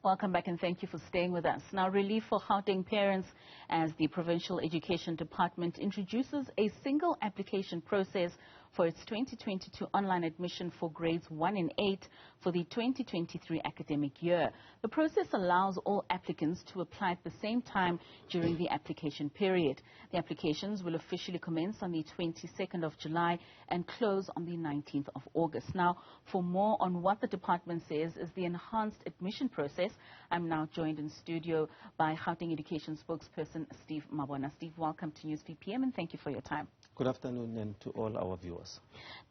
Welcome back and thank you for staying with us. Now, relief for Gauteng parents as the Provincial Education Department introduces a single application process for its 2022 online admission for grades 1 and 8 for the 2023 academic year. The process allows all applicants to apply at the same time during the application period. The applications will officially commence on the 22nd of July and close on the 19th of August. Now, for more on what the department says is the enhanced admission process, I'm now joined in studio by Gauteng Education spokesperson Steve Mabona. Steve, welcome to News VPM and thank you for your time. Good afternoon and to all our viewers.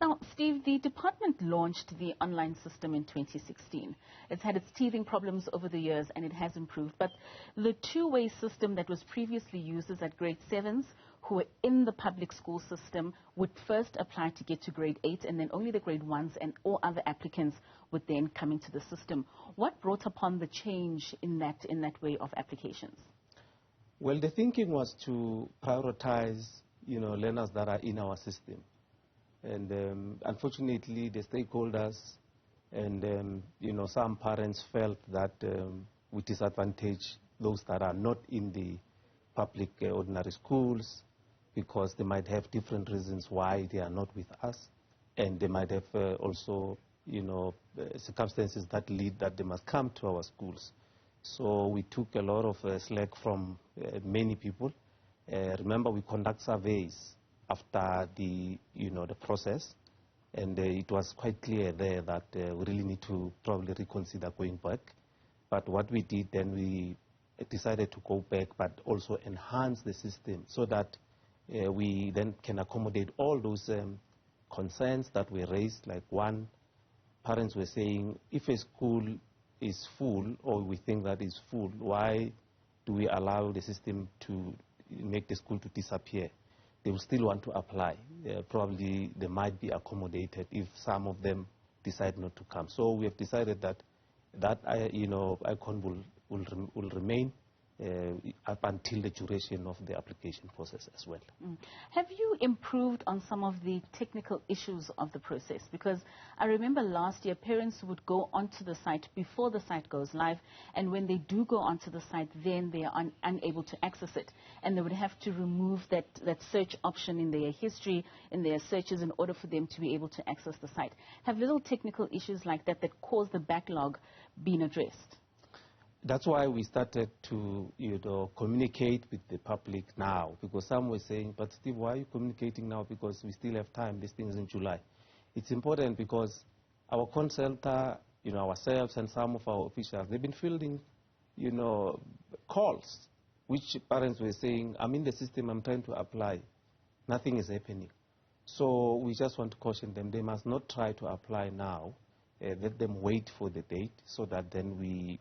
Now, Steve, the department launched the online system in 2016. It's had its teething problems over the years and it has improved. But the two-way system that was previously used is that grade 7s who were in the public school system would first apply to get to grade 8 and then only the grade 1s and all other applicants would then come into the system. What brought upon the change in that way of applications? Well, the thinking was to prioritize learners that are in our system. And unfortunately, the stakeholders and, some parents felt that we disadvantage those that are not in the public ordinary schools because they might have different reasons why they are not with us. And they might have also, circumstances that lead that they must come to our schools. So we took a lot of slack from many people. Remember, we conduct surveys after the process, and it was quite clear there that we really need to probably reconsider going back. But what we did then, we decided to go back, but also enhance the system so that we then can accommodate all those concerns that were raised. Like one, parents were saying, if a school is full, or we think that is full, why do we allow the system to make the school to disappear? They will still want to apply. Probably they might be accommodated if some of them decide not to come. So we have decided that icon will remain up until the duration of the application process as well. Have you improved on some of the technical issues of the process? Because I remember last year parents would go onto the site before the site goes live, and when they do go onto the site, then they are unable to access it. And they would have to remove that search option in their history, in their searches, in order for them to be able to access the site. Have little technical issues like that cause the backlog been addressed? That's why we started to communicate with the public now, because some were saying, but Steve, why are you communicating now? Because we still have time. This thing is in July. It's important because our consultant, ourselves and some of our officials, they've been fielding, calls, which parents were saying, I'm in the system, I'm trying to apply. Nothing is happening. So we just want to caution them. They must not try to apply now. Let them wait for the date so that then we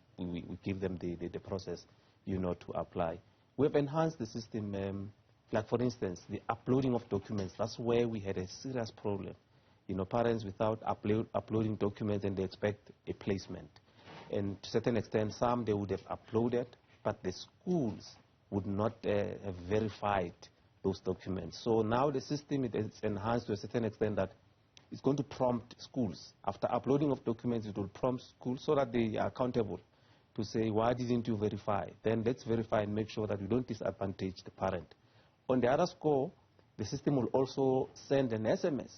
give them the process, to apply. We have enhanced the system, like for instance, the uploading of documents. That's where we had a serious problem. Parents without uploading documents and they expect a placement. And to a certain extent, some they would have uploaded, but the schools would not have verified those documents. So now the system is enhanced to a certain extent that it's going to prompt schools. After uploading of documents, it will prompt schools so that they are accountable to say, why didn't you verify? Then let's verify and make sure that we don't disadvantage the parent. On the other score, the system will also send an SMS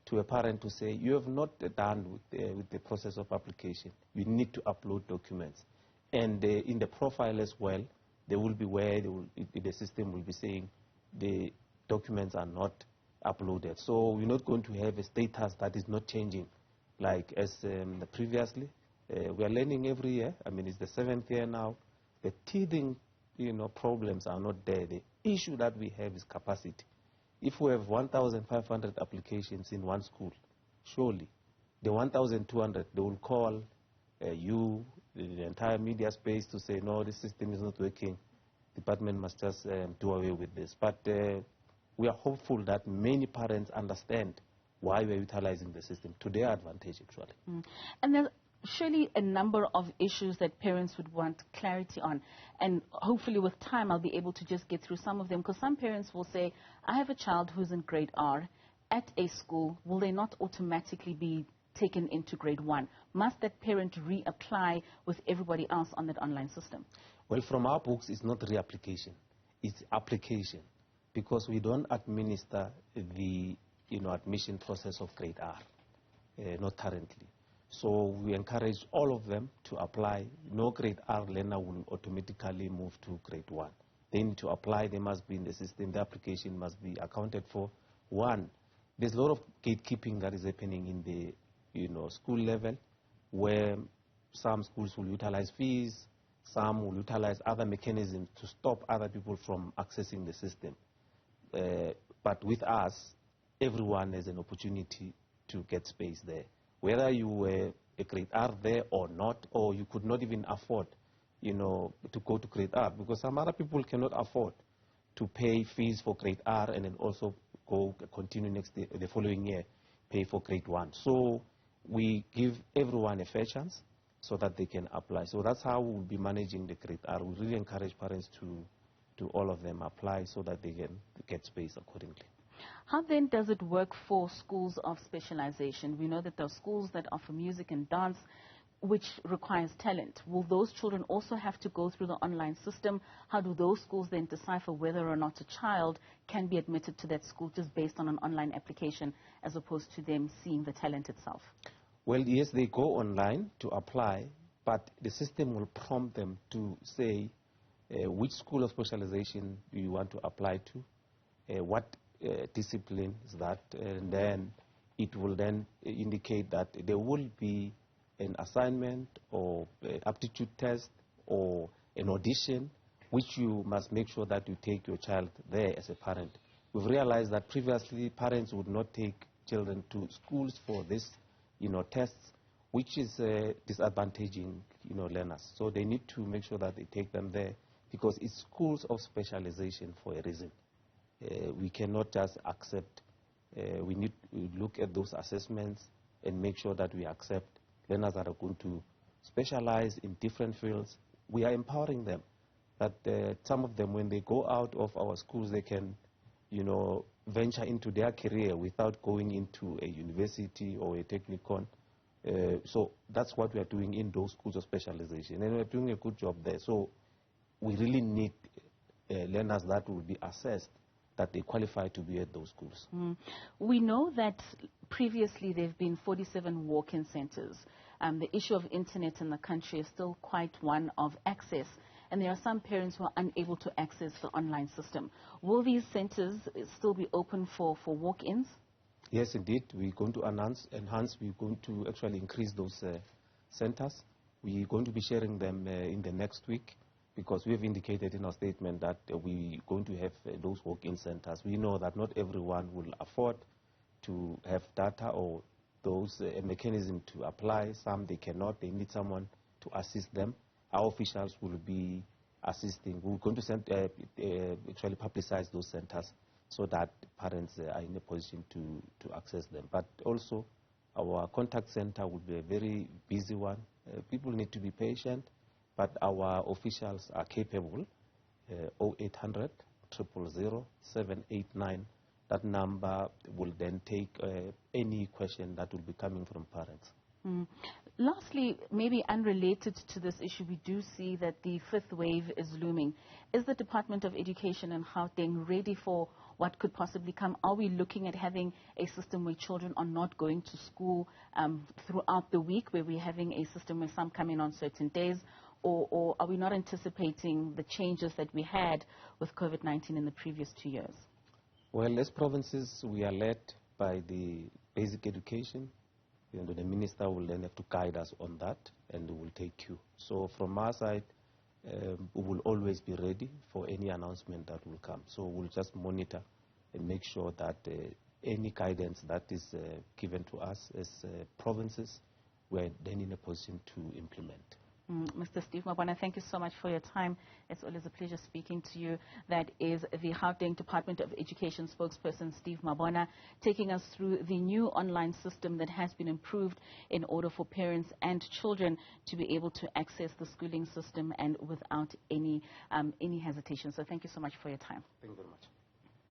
to a parent to say, you have not done with the process of application. You need to upload documents. And in the profile as well, there will be where the system will be saying the documents are not uploaded. So we're not going to have a status that is not changing like as previously. We are learning every year. I mean, it's the 7th year now. The teething problems are not there. The issue that we have is capacity. If we have 1,500 applications in one school, surely the 1,200, they will call you, the entire media space, to say, no, this system is not working. Department must just do away with this. But we are hopeful that many parents understand why we're utilizing the system to their advantage, actually. And there's surely a number of issues that parents would want clarity on. And hopefully with time, I'll be able to just get through some of them. Because some parents will say, I have a child who's in grade R at a school. Will they not automatically be taken into grade 1? Must that parent reapply with everybody else on that online system? Well, from our books, it's not reapplication, it's application, because we don't administer the admission process of grade R, not currently. So we encourage all of them to apply. No grade R learner will automatically move to grade 1. They need to apply, they must be in the system, the application must be accounted for. One, there's a lot of gatekeeping that is happening in the school level, where some schools will utilize fees, some will utilize other mechanisms to stop other people from accessing the system. But with us, everyone has an opportunity to get space there. Whether you were a grade R there or not, or you could not even afford to go to grade R, because some other people cannot afford to pay fees for grade R and then also continue the following year, pay for grade 1. So we give everyone a fair chance so that they can apply. So that's how we'll be managing the grade R. We really encourage parents to all of them apply so that they can get space accordingly. How then does it work for schools of specialization? We know that there are schools that offer music and dance, which requires talent. Will those children also have to go through the online system? How do those schools then decipher whether or not a child can be admitted to that school just based on an online application as opposed to them seeing the talent itself? Well, yes, they go online to apply, but the system will prompt them to say which school of specialization do you want to apply to, what discipline is that, and then it will then indicate that there will be an assignment or aptitude test or an audition, which you must make sure that you take your child there as a parent. We've realized that previously parents would not take children to schools for this, tests, which is disadvantaging, learners. So they need to make sure that they take them there, because it's schools of specialization for a reason. We cannot just accept. We need to look at those assessments and make sure that we accept learners that are going to specialize in different fields. We are empowering them, that some of them, when they go out of our schools, they can, venture into their career without going into a university or a technicon. So that's what we are doing in those schools of specialization, and we're doing a good job there. So we really need learners that will be assessed that they qualify to be at those schools. We know that previously there have been 47 walk-in centers. The issue of internet in the country is still quite one of access, and there are some parents who are unable to access the online system. Will these centers still be open for walk-ins? Yes, indeed. We're going to enhance. We're going to actually increase those centers. We're going to be sharing them in the next week, because we have indicated in our statement that we're going to have those walk-in centers. We know that not everyone will afford to have data or those mechanism to apply. Some they cannot. They need someone to assist them. Our officials will be assisting. We're going to actually publicize those centers so that parents are in a position to access them. But also, our contact center will be a very busy one. People need to be patient, but our officials are capable. 0800 000 789. That number will then take any question that will be coming from parents. Lastly, maybe unrelated to this issue, we do see that the fifth wave is looming. Is the Department of Education in Gauteng ready for what could possibly come? Are we looking at having a system where children are not going to school throughout the week, where we're having a system where some come in on certain days? Or are we not anticipating the changes that we had with COVID-19 in the previous 2 years? Well, as provinces, we are led by the basic education. The minister will then have to guide us on that, and we will take cue. So from our side, we will always be ready for any announcement that will come. So we'll just monitor and make sure that any guidance that is given to us as provinces, we're then in a position to implement. Mr. Steve Mabona, thank you so much for your time. It's always a pleasure speaking to you. That is the Gauteng Department of Education spokesperson, Steve Mabona, taking us through the new online system that has been improved in order for parents and children to be able to access the schooling system and without any hesitation. So thank you so much for your time. Thank you very much.